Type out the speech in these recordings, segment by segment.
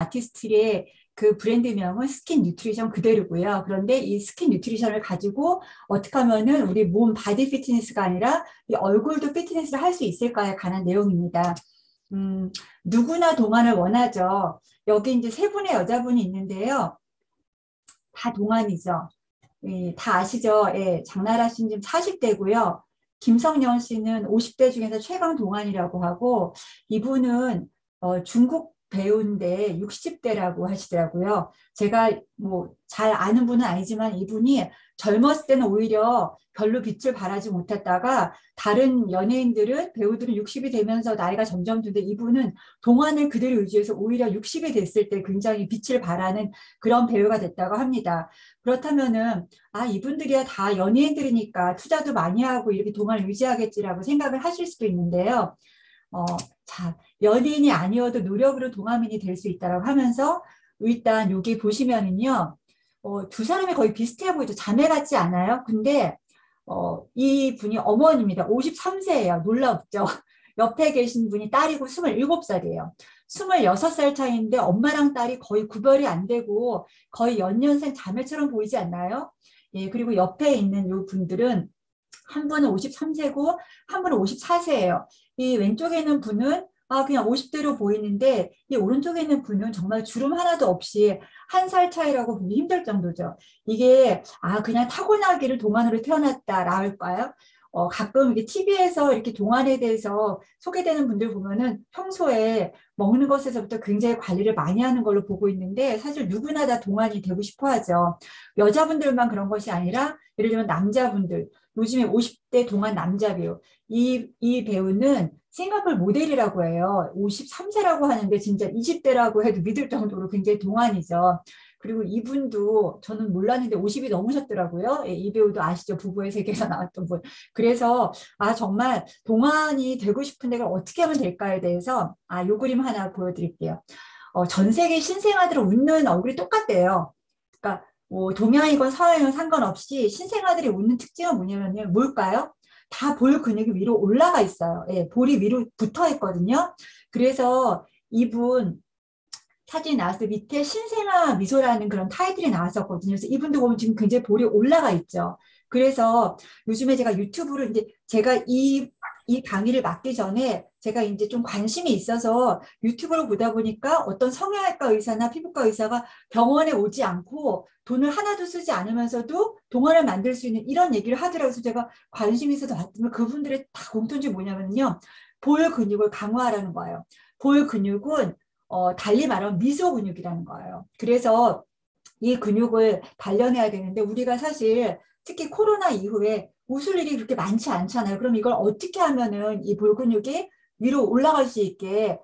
아티스트의 그 브랜드명은 스킨 뉴트리션 그대로고요. 그런데 이 스킨 뉴트리션을 가지고 어떻게 하면은 우리 몸 바디 피트니스가 아니라 이 얼굴도 피트니스를 할 수 있을까에 관한 내용입니다. 음, 누구나 동안을 원하죠. 여기 이제 세 분의 여자분이 있는데요. 다 동안이죠. 예, 다 아시죠? 예, 장나라 씨는 지금 40대고요. 김성년 씨는 50대 중에서 최강 동안이라고 하고 이분은 중국 배우인데 60대라고 하시더라고요. 제가 뭐 잘 아는 분은 아니지만 이분이 젊었을 때는 오히려 별로 빛을 발하지 못했다가 다른 연예인들은 배우들은 60이 되면서 나이가 점점 드는데 이분은 동안을 그대로 유지해서 오히려 60이 됐을 때 굉장히 빛을 발하는 그런 배우가 됐다고 합니다. 그렇다면은 이분들이야 다 연예인들이니까 투자도 많이 하고 이렇게 동안을 유지하겠지라고 생각을 하실 수도 있는데요. 자, 연예인이 아니어도 노력으로 동안인이 될 수 있다고 하면서 일단 여기 보시면은요, 두 사람이 거의 비슷해 보이죠. 자매 같지 않아요? 근데 이 분이 어머니입니다. 53세예요. 놀랍죠? 옆에 계신 분이 딸이고 27살이에요. 26살 차이인데 엄마랑 딸이 거의 구별이 안 되고 거의 연년생 자매처럼 보이지 않나요? 예, 그리고 옆에 있는 요 분들은 한 분은 53세고 한 분은 54세예요. 이 왼쪽에 있는 분은 그냥 50대로 보이는데 이 오른쪽에 있는 분은 정말 주름 하나도 없이 한 살 차이라고 보기 힘들 정도죠. 이게 그냥 타고나기를 동안으로 태어났다라 할까요? 가끔 이게 TV에서 이렇게 동안에 대해서 소개되는 분들 보면은 평소에 먹는 것에서부터 굉장히 관리를 많이 하는 걸로 보고 있는데 사실 누구나 다 동안이 되고 싶어 하죠. 여자분들만 그런 것이 아니라 예를 들면 남자분들 요즘에 50대 동안 남자 배우 이 배우는 싱가포르 모델이라고 해요. 53세라고 하는데 진짜 20대라고 해도 믿을 정도로 굉장히 동안이죠. 그리고 이분도 저는 몰랐는데 50이 넘으셨더라고요. 예, 이 배우도 아시죠? 부부의 세계에서 나왔던 분. 그래서 정말 동안이 되고 싶은데 그걸 어떻게 하면 될까에 대해서 요 그림 하나 보여드릴게요. 전 세계 신생아들은 웃는 얼굴이 똑같대요. 그러니까 뭐 동양이건 서양이건 상관없이 신생아들이 웃는 특징은 뭐냐면요. 뭘까요? 다 볼 근육이 위로 올라가 있어요. 예, 볼이 위로 붙어 있거든요. 그래서 이분 사진이 나왔을 때 밑에 신생아 미소라는 그런 타이틀이 나왔었거든요. 그래서 이분도 보면 지금 굉장히 볼이 올라가 있죠. 그래서 요즘에 제가 유튜브를 이제 제가 이 강의를 맡기 전에 제가 이제 좀 관심이 있어서 유튜브를 보다 보니까 어떤 성형외과 의사나 피부과 의사가 병원에 오지 않고 돈을 하나도 쓰지 않으면서도 동안을 만들 수 있는 이런 얘기를 하더라고요. 그래서 제가 관심이 있어서 봤더니 그분들의 다 공통점이 뭐냐면요. 볼 근육을 강화하라는 거예요. 볼 근육은 달리 말하면 미소 근육이라는 거예요. 그래서 이 근육을 단련해야 되는데 우리가 사실 특히 코로나 이후에 웃을 일이 그렇게 많지 않잖아요. 그럼 이걸 어떻게 하면은 이 볼 근육이 위로 올라갈 수 있게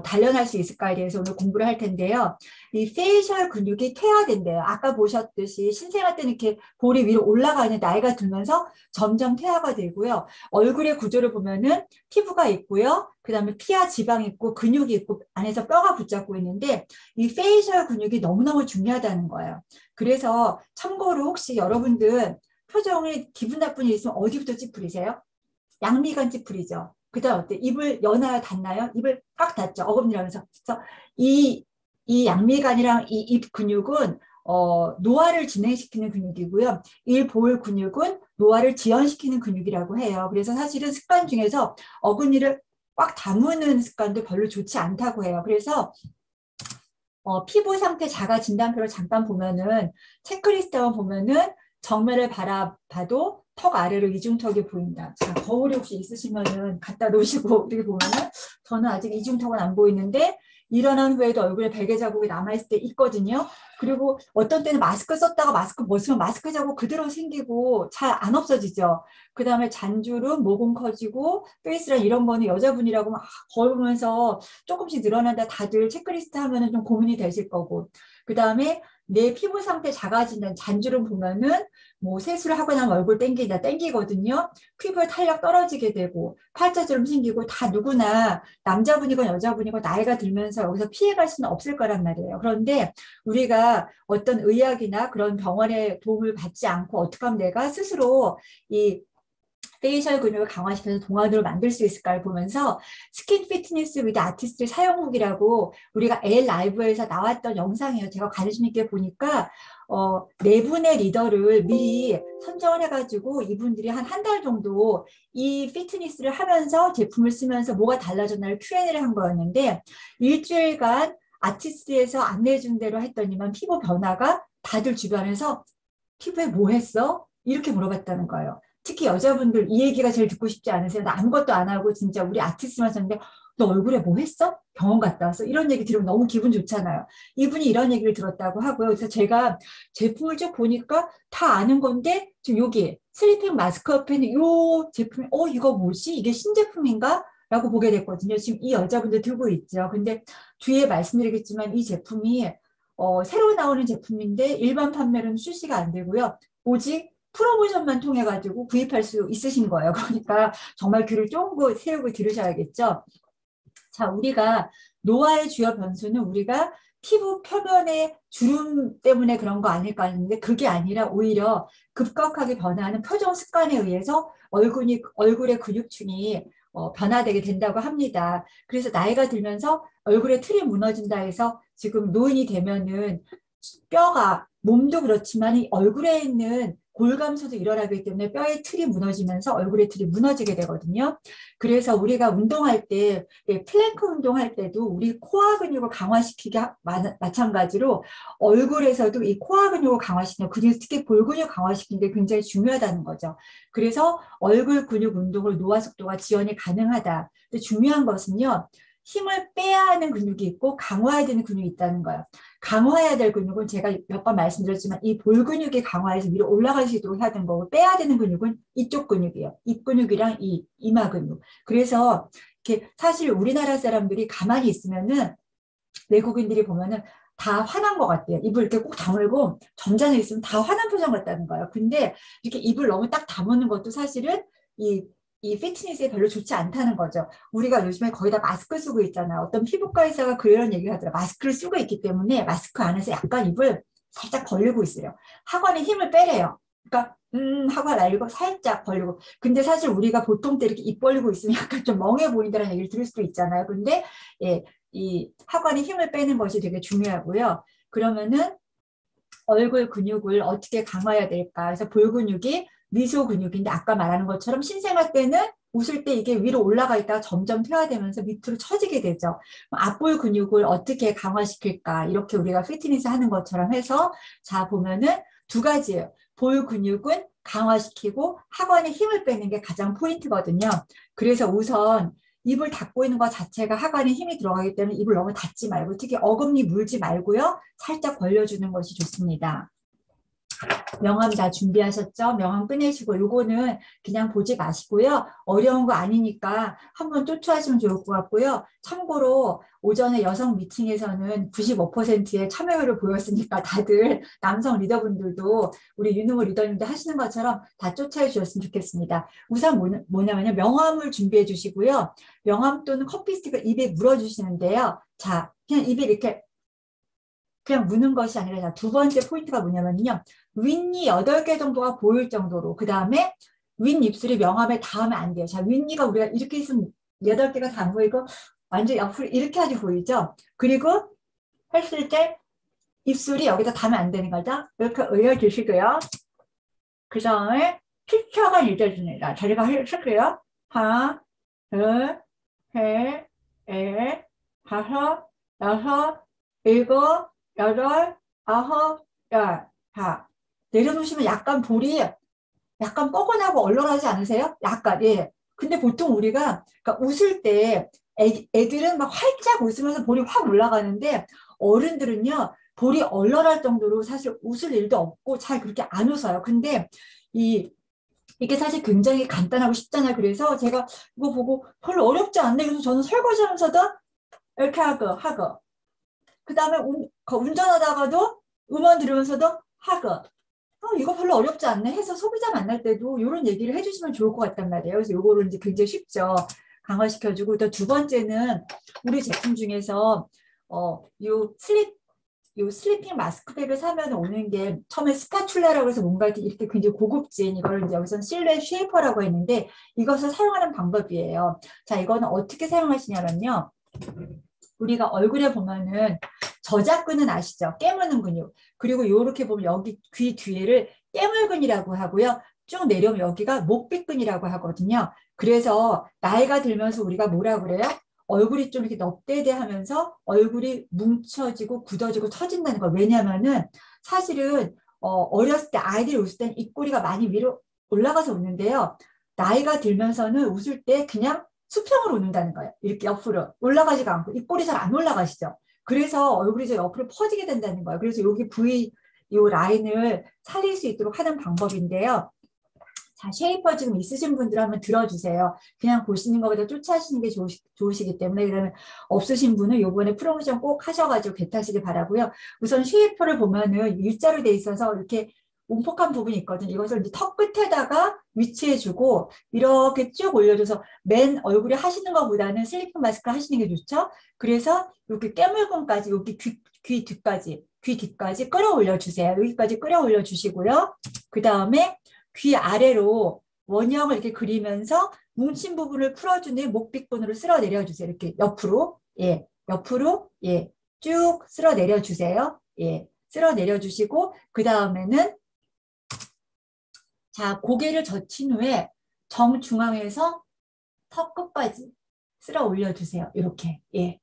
단련할 수 있을까에 대해서 오늘 공부를 할 텐데요. 이 페이셜 근육이 퇴화된대요. 아까 보셨듯이 신생아 때는 이렇게 볼이 위로 올라가는 나이가 들면서 점점 퇴화가 되고요. 얼굴의 구조를 보면은 피부가 있고요. 그 다음에 피하 지방이 있고 근육이 있고 안에서 뼈가 붙잡고 있는데 이 페이셜 근육이 너무너무 중요하다는 거예요. 그래서 참고로 혹시 여러분들 표정에 기분 나쁜 일 있으면 어디부터 찌푸리세요? 양미간 찌푸리죠. 그 다음 어때? 입을 여나요? 닫나요? 입을 꽉 닫죠. 어금니라면서. 그래서 이 양미간이랑 이 입 근육은 노화를 진행시키는 근육이고요. 이 볼 근육은 노화를 지연시키는 근육이라고 해요. 그래서 사실은 습관 중에서 어금니를 꽉 다무는 습관도 별로 좋지 않다고 해요. 그래서 피부 상태 자가 진단표를 잠깐 보면은 체크리스트만 보면은 정면을 바라봐도 턱 아래로 이중턱이 보인다. 자, 거울이 혹시 있으시면은 갖다 놓으시고 이렇게 보면은 저는 아직 이중턱은 안 보이는데 일어난 후에도 얼굴에 베개 자국이 남아있을 때 있거든요. 그리고 어떤 때는 마스크 썼다가 마스크 벗으면 마스크 자국 그대로 생기고 잘 안 없어지죠. 그 다음에 잔주름, 모공 커지고 페이스라인 이런 거는 여자분이라고 막 거울 보면서 조금씩 늘어난다 다들 체크리스트 하면은 좀 고민이 되실 거고. 그 다음에 내 피부 상태 작아진다는 잔주름 보면은 뭐 세수를 하고 나면 얼굴 땡기거든요. 피부에 탄력 떨어지게 되고 팔자주름 생기고 다 누구나 남자분이건 여자분이건 나이가 들면서 여기서 피해갈 수는 없을 거란 말이에요. 그런데 우리가 어떤 의학이나 그런 병원의 도움을 받지 않고 어떻게 하면 내가 스스로 이 페이셜 근육을 강화시켜서 동안으로 만들 수 있을까를 보면서 스킨 피트니스 위드 아티스트 사용후기라고 우리가 L 라이브에서 나왔던 영상이에요. 제가 관심 있게 보니까 네 분의 리더를 미리 선정을 해가지고 이분들이 한 달 정도 이 피트니스를 하면서 제품을 쓰면서 뭐가 달라졌나를 Q&A를 한 거였는데 일주일간 아티스트에서 안내해 준 대로 했더니만 피부 변화가 다들 주변에서 피부에 뭐 했어? 이렇게 물어봤다는 거예요. 특히 여자분들 이 얘기가 제일 듣고 싶지 않으세요? 나 아무것도 안 하고 진짜 우리 아티스트만 썼는데 너 얼굴에 뭐 했어? 병원 갔다 왔어? 이런 얘기 들으면 너무 기분 좋잖아요. 이분이 이런 얘기를 들었다고 하고요. 그래서 제가 제품을 쭉 보니까 다 아는 건데 지금 여기 슬리핑 마스크 옆에는 이 제품이 이거 뭐지? 이게 신제품인가? 라고 보게 됐거든요. 지금 이 여자분들 들고 있죠. 근데 뒤에 말씀드리겠지만 이 제품이 새로 나오는 제품인데 일반 판매로는 출시가 안 되고요. 오직 프로모션만 통해 가지고 구입할 수 있으신 거예요. 그러니까 정말 귀를 쫑긋 세우고 들으셔야겠죠. 자, 우리가 노화의 주요 변수는 우리가 피부 표면의 주름 때문에 그런 거 아닐까 했는데 그게 아니라 오히려 급격하게 변화하는 표정 습관에 의해서 얼굴의 근육층이 변화되게 된다고 합니다. 그래서 나이가 들면서 얼굴에 틀이 무너진다 해서 지금 노인이 되면은 뼈가 몸도 그렇지만 이 얼굴에 있는 골감소도 일어나기 때문에 뼈의 틀이 무너지면서 얼굴의 틀이 무너지게 되거든요. 그래서 우리가 운동할 때 플랭크 운동할 때도 우리 코어 근육을 강화시키기 마찬가지로 얼굴에서도 이 코어 근육을 강화시키는 근육 특히 볼 근육 강화시키는 게 굉장히 중요하다는 거죠. 그래서 얼굴 근육 운동을 노화 속도가 지연이 가능하다. 근데 중요한 것은요. 힘을 빼야 하는 근육이 있고 강화해야 되는 근육이 있다는 거예요. 강화해야 될 근육은 제가 몇 번 말씀드렸지만 이 볼 근육이 강화해서 위로 올라갈 수 있도록 해야 되는 거고 빼야 되는 근육은 이쪽 근육이에요. 입 근육이랑 이 이마 근육. 그래서 이렇게 사실 우리나라 사람들이 가만히 있으면은 외국인들이 보면은 다 화난 것 같아요. 입을 이렇게 꼭 다물고 점잖에 있으면 다 화난 표정 같다는 거예요. 근데 이렇게 입을 너무 딱 다무는 것도 사실은 이 피트니스에 별로 좋지 않다는 거죠. 우리가 요즘에 거의 다 마스크 쓰고 있잖아요. 어떤 피부과 의사가 그런 얘기를 하더라고요. 마스크를 쓰고 있기 때문에 마스크 안에서 약간 입을 살짝 벌리고 있어요. 하관에 힘을 빼래요. 그러니까 하고 날리고 살짝 벌리고. 근데 사실 우리가 보통 때 이렇게 입 벌리고 있으면 약간 좀 멍해 보인다는 얘기를 들을 수도 있잖아요. 근데 예, 이 하관에 힘을 빼는 것이 되게 중요하고요. 그러면은 얼굴 근육을 어떻게 강화해야 될까? 그래서 볼 근육이 미소 근육인데 아까 말하는 것처럼 신생아 때는 웃을 때 이게 위로 올라가 있다가 점점 퇴화되면서 밑으로 처지게 되죠. 앞볼 근육을 어떻게 강화시킬까? 이렇게 우리가 피트니스 하는 것처럼 해서 자 보면은 두 가지예요. 볼 근육은 강화시키고 하관에 힘을 빼는 게 가장 포인트거든요. 그래서 우선 입을 닫고 있는 것 자체가 하관에 힘이 들어가기 때문에 입을 너무 닫지 말고 특히 어금니 물지 말고요. 살짝 벌려주는 것이 좋습니다. 명함 다 준비하셨죠? 명함 꺼내시고 요거는 그냥 보지 마시고요. 어려운 거 아니니까 한번 쫓아하시면 좋을 것 같고요. 참고로 오전에 여성 미팅에서는 95%의 참여율을 보였으니까 다들 남성 리더분들도 우리 윤우모 리더님도 하시는 것처럼 다 쫓아해 주셨으면 좋겠습니다. 우선 뭐냐면요. 명함을 준비해 주시고요. 명함 또는 커피 스틱을 입에 물어주시는데요. 자, 그냥 입에 이렇게 그냥 무는 것이 아니라 두 번째 포인트가 뭐냐면요. 윗니 8개 정도가 보일 정도로 그 다음에 윗입술이 명암에 닿으면 안 돼요. 자, 윗니가 우리가 이렇게 있으면 8개가 다 안 보이고 완전 옆으로 이렇게 아주 보이죠. 그리고 했을 때 입술이 여기다 닿으면 안 되는 거죠. 이렇게 올려주시고요. 그 다음에 피처가 유지해줍니다. 자리가 할게요. 하나, 둘, 셋, 넷, 다섯, 여섯, 일곱, 여덟, 아홉, 열. 자, 내려놓으시면 약간 볼이 약간 뻐근하고 얼얼하지 않으세요? 약간, 예. 근데 보통 우리가, 그러니까 웃을 때 애들은 막 활짝 웃으면서 볼이 확 올라가는데 어른들은요, 볼이 얼얼할 정도로 사실 웃을 일도 없고 잘 그렇게 안 웃어요. 근데 이게 사실 굉장히 간단하고 쉽잖아요. 그래서 제가 이거 보고 별로 어렵지 않네. 그래서 저는 설거지 하면서도 이렇게 하고. 그 다음에 운전하다가도 음원 들으면서도 하고. 이거 별로 어렵지 않네 해서 소비자 만날 때도 이런 얘기를 해주시면 좋을 것 같단 말이에요. 그래서 이거를 이제 굉장히 쉽죠. 강화시켜주고 또 두 번째는 우리 제품 중에서 요 요 슬리핑 마스크팩을 사면 오는 게 처음에 스파츌라라고 해서 뭔가 이렇게 굉장히 고급진 이걸 이제 여기서는 실루엣 쉐이퍼라고 했는데 이것을 사용하는 방법이에요. 자, 이거는 어떻게 사용하시냐면요. 우리가 얼굴에 보면은 저작근은 아시죠? 깨무는 근육. 그리고 이렇게 보면 여기 귀 뒤에를 깨물근이라고 하고요. 쭉 내려오면 여기가 목빗근이라고 하거든요. 그래서 나이가 들면서 우리가 뭐라 그래요? 얼굴이 좀 이렇게 넙대대하면서 얼굴이 뭉쳐지고 굳어지고 처진다는 거. 왜냐면은 사실은 어렸을 때 아이들이 웃을 땐 입꼬리가 많이 위로 올라가서 웃는데요. 나이가 들면서는 웃을 때 그냥 수평으로 웃는다는 거예요. 이렇게 옆으로 올라가지가 않고 입꼬리 잘 안 올라가시죠. 그래서 얼굴이 저 옆으로 퍼지게 된다는 거예요. 그래서 여기 부위 이 라인을 살릴 수 있도록 하는 방법인데요. 자, 쉐이퍼 지금 있으신 분들 한번 들어주세요. 그냥 보시는 것보다 쫓아하시는 게 좋으시기 때문에 그러면 없으신 분은 요번에 프로모션 꼭 하셔가지고 개타시길 바라고요. 우선 쉐이퍼를 보면은 U자로 돼 있어서 이렇게 움푹한 부분이 있거든요. 이것을 이제 턱 끝에다가 위치해주고 이렇게 쭉 올려줘서 맨 얼굴에 하시는 것보다는 슬리핑 마스크 하시는 게 좋죠. 그래서 이렇게 깨물근까지 여기 귀 뒤까지 끌어올려 주세요. 여기까지 끌어올려 주시고요. 그 다음에 귀 아래로 원형을 이렇게 그리면서 뭉친 부분을 풀어주는 목빗근으로 쓸어 내려주세요. 이렇게 옆으로, 예, 옆으로, 예, 쭉 쓸어 내려주세요. 예, 쓸어 내려주시고 그 다음에는 자, 고개를 젖힌 후에 정중앙에서 턱 끝까지 쓸어 올려주세요. 이렇게, 예.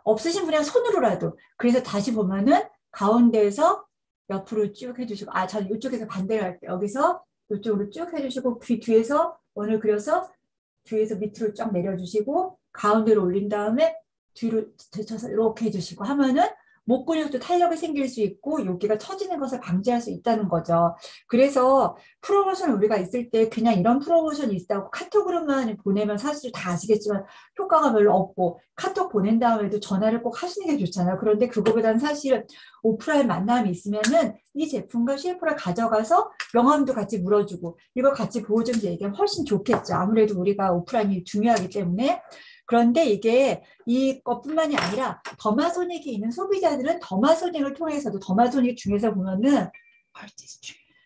없으신 분이랑 손으로라도. 그래서 다시 보면은 가운데에서 옆으로 쭉 해주시고, 아, 저 이쪽에서 반대로 할게요. 여기서 이쪽으로 쭉 해주시고, 귀 뒤에서 원을 그려서 뒤에서 밑으로 쫙 내려주시고, 가운데로 올린 다음에 뒤로 제쳐서 이렇게 해주시고 하면은 목 근육도 탄력이 생길 수 있고 여기가 처지는 것을 방지할 수 있다는 거죠. 그래서 프로모션 우리가 있을 때 그냥 이런 프로모션이 있다고 카톡으로만 보내면 사실 다 아시겠지만 효과가 별로 없고 카톡 보낸 다음에도 전화를 꼭 하시는 게 좋잖아요. 그런데 그거보다는 사실 오프라인 만남이 있으면은 이 제품과 쉐이프를 가져가서 명함도 같이 물어주고 이걸 같이 보여주면서 얘기하면 훨씬 좋겠죠. 아무래도 우리가 오프라인이 중요하기 때문에. 그런데 이게 이것뿐만이 아니라 더마소닉이 있는 소비자들은 더마소닉을 통해서도 더마소닉 중에서 보면은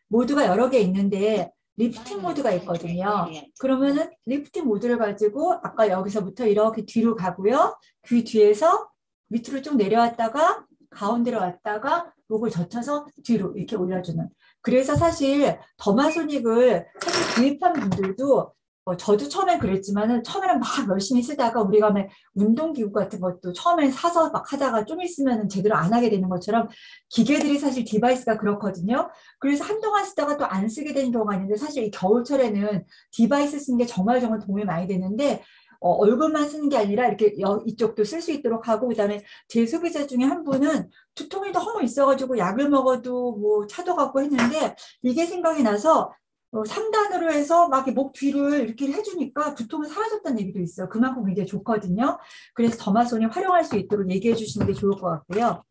모드가 여러 개 있는데 리프팅 모드가 있거든요. 그러면은 리프팅 모드를 가지고 아까 여기서부터 이렇게 뒤로 가고요. 귀 뒤에서 밑으로 쭉 내려왔다가 가운데로 왔다가 목을 젖혀서 뒤로 이렇게 올려주는. 그래서 사실 더마소닉을 사실 구입한 분들도 저도 처음엔 그랬지만은 처음에는 막 열심히 쓰다가 우리가 막 운동기구 같은 것도 처음엔 사서 막 하다가 좀 있으면은 제대로 안 하게 되는 것처럼 기계들이 사실 디바이스가 그렇거든요. 그래서 한동안 쓰다가 또 안 쓰게 되는 경우가 있는데 사실 이 겨울철에는 디바이스 쓰는 게 정말 도움이 많이 되는데 얼굴만 쓰는 게 아니라 이렇게 이쪽도 쓸 수 있도록 하고 그다음에 제 소비자 중에 한 분은 두통이 너무 있어가지고 약을 먹어도 뭐 차도 갖고 했는데 이게 생각이 나서 3단으로 해서 막 목 뒤를 이렇게 해주니까 두통이 사라졌다는 얘기도 있어요. 그만큼 굉장히 좋거든요. 그래서 더마손이 활용할 수 있도록 얘기해 주시는 게 좋을 것 같고요.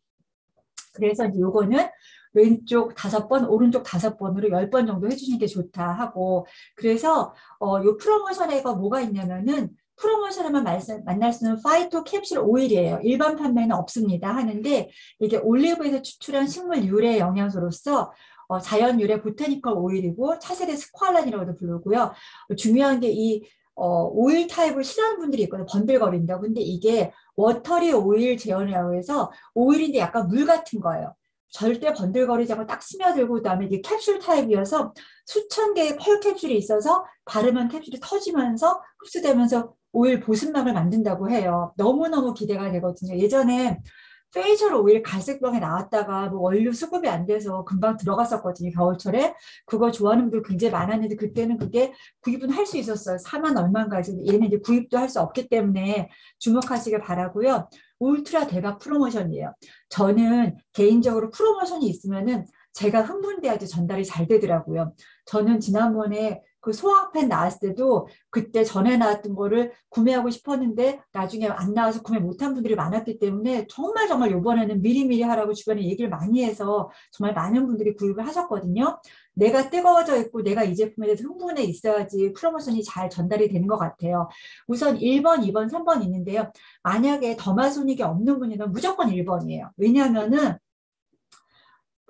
그래서 이제 요거는 왼쪽 5번, 오른쪽 5번으로 10번 정도 해주시는 게 좋다 하고 그래서 요 프로모션에가 뭐가 있냐면은 프로모션에만 만날 수 있는 파이토 캡슐 오일이에요. 일반 판매는 없습니다 하는데 이게 올리브에서 추출한 식물 유래 영양소로서 자연 유래 보타니컬 오일이고 차세대 스ኳ란이라고도 부르고요. 중요한 게 이 오일 타입을 싫어하는 분들이 있거든요. 번들거린다고. 근데 이게 워터리 오일 제형이라고 해서 오일인데 약간 물 같은 거예요. 절대 번들거리지 않고 딱 스며들고 그다음에 이게 캡슐 타입이어서 수천 개의 펄 캡슐이 있어서 바르면 캡슐이 터지면서 흡수되면서 오일 보습막을 만든다고 해요. 너무너무 기대가 되거든요. 예전에 페이셜 오일 갈색병에 나왔다가 뭐 원료 수급이 안 돼서 금방 들어갔었거든요. 겨울철에. 그거 좋아하는 분들 굉장히 많았는데 그때는 그게 구입은 할 수 있었어요. 4만 얼마인가지. 얘는 이제 구입도 할 수 없기 때문에 주목하시길 바라고요. 울트라 대박 프로모션이에요. 저는 개인적으로 프로모션이 있으면은 제가 흥분돼야지 전달이 잘 되더라고요. 저는 지난번에 그 소화펜 나왔을 때도 그때 전에 나왔던 거를 구매하고 싶었는데 나중에 안 나와서 구매 못한 분들이 많았기 때문에 정말 이번에는 미리미리 하라고 주변에 얘기를 많이 해서 정말 많은 분들이 구입을 하셨거든요. 내가 뜨거워져 있고 내가 이 제품에 대해서 흥분해 있어야지 프로모션이 잘 전달이 되는 것 같아요. 우선 1번, 2번, 3번 있는데요. 만약에 더마소닉이 없는 분이면 무조건 1번이에요. 왜냐하면은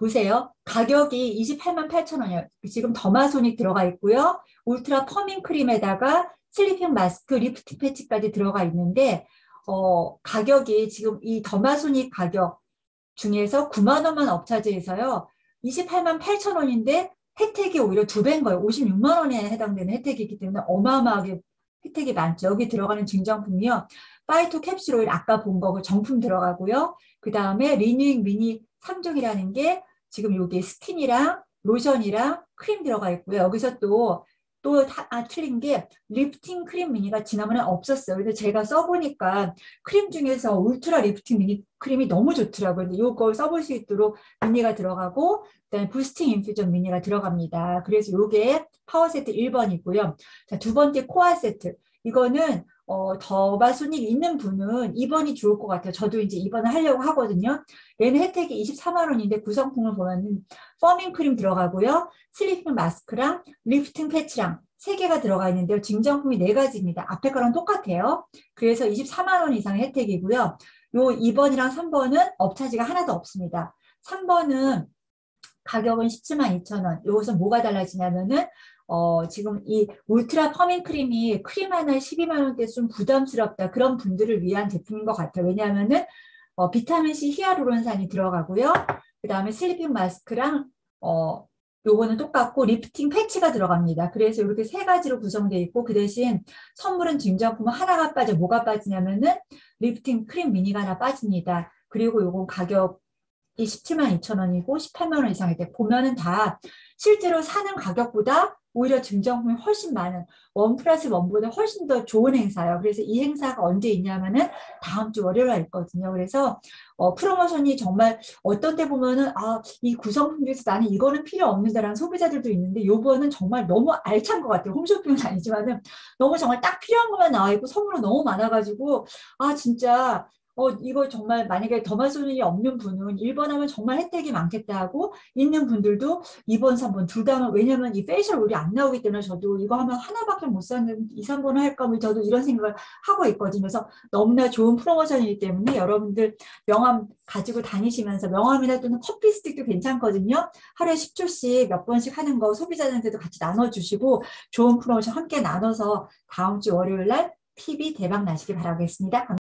보세요. 가격이 28만 8천 원이에요. 지금 더마소닉 들어가 있고요. 울트라 퍼밍 크림에다가 슬리핑 마스크, 리프팅 패치까지 들어가 있는데 가격이 지금 이 더마소닉 가격 중에서 9만 원만 업차지해서요. 28만 8천 원인데 혜택이 오히려 두 배인 거예요. 56만 원에 해당되는 혜택이기 때문에 어마어마하게 혜택이 많죠. 여기 들어가는 증정품이요. 파이토 캡슐 오일 아까 본 거고 정품 들어가고요. 그 다음에 리뉴잉 미니 3종이라는 게 지금 여기 스킨이랑 로션이랑 크림 들어가 있고요. 여기서 틀린 게 리프팅 크림 미니가 지난번에 없었어요. 근데 제가 써보니까 크림 중에서 울트라 리프팅 미니 크림이 너무 좋더라고요. 근데 이걸 써볼 수 있도록 미니가 들어가고 그다음에 부스팅 인퓨전 미니가 들어갑니다. 그래서 이게 파워 세트 1번이고요. 자, 두 번째 코아 세트. 이거는 더마소닉 있는 분은 2번이 좋을 것 같아요. 저도 이제 2번을 하려고 하거든요. 얘는 혜택이 24만 원인데 구성품을 보면은 퍼밍 크림 들어가고요. 슬리핑 마스크랑 리프팅 패치랑 3개가 들어가 있는데요. 증정품이 4가지입니다. 앞에 거랑 똑같아요. 그래서 24만 원 이상의 혜택이고요. 요 2번이랑 3번은 업차지가 하나도 없습니다. 3번은 가격은 17만 2천 원. 여기서 뭐가 달라지냐면은 지금 이 울트라 퍼밍 크림이 크림 하나에 12만 원대 좀 부담스럽다. 그런 분들을 위한 제품인 것 같아요. 왜냐하면은 비타민C 히아루론산이 들어가고요. 그 다음에 슬리핑 마스크랑 요거는 똑같고 리프팅 패치가 들어갑니다. 그래서 이렇게 3가지로 구성되어 있고 그 대신 선물은 증정품은 하나가 빠져 뭐가 빠지냐면은 리프팅 크림 미니가 하나 빠집니다. 그리고 요건 가격 이 17만 2천 원이고 18만 원 이상일 때 보면은 다 실제로 사는 가격보다 오히려 증정품이 훨씬 많은 원 플러스 원보다 훨씬 더 좋은 행사예요. 그래서 이 행사가 언제 있냐면은 다음 주 월요일에 있거든요. 그래서 프로모션이 정말 어떤 때 보면은 이 구성품 중에서 나는 이거는 필요 없는데라는 소비자들도 있는데 요거는 정말 너무 알찬 것 같아요. 홈쇼핑은 아니지만은 너무 정말 딱 필요한 것만 나와 있고 선물은 너무 많아가지고 진짜 이거 정말 만약에 더마소닉이 없는 분은 1번 하면 정말 혜택이 많겠다 하고 있는 분들도 2번, 3번 둘 다 하면 왜냐면 이 페이셜 롤이 안 나오기 때문에 저도 이거 하면 하나밖에 못 사는 2, 3번을 할까 뭐 저도 이런 생각을 하고 있거든요. 그래서 너무나 좋은 프로모션이기 때문에 여러분들 명함 가지고 다니시면서 명함이나 또는 커피 스틱도 괜찮거든요. 하루에 10초씩 몇 번씩 하는 거 소비자들한테도 같이 나눠주시고 좋은 프로모션 함께 나눠서 다음 주 월요일 날 PB 대박 나시길 바라겠습니다.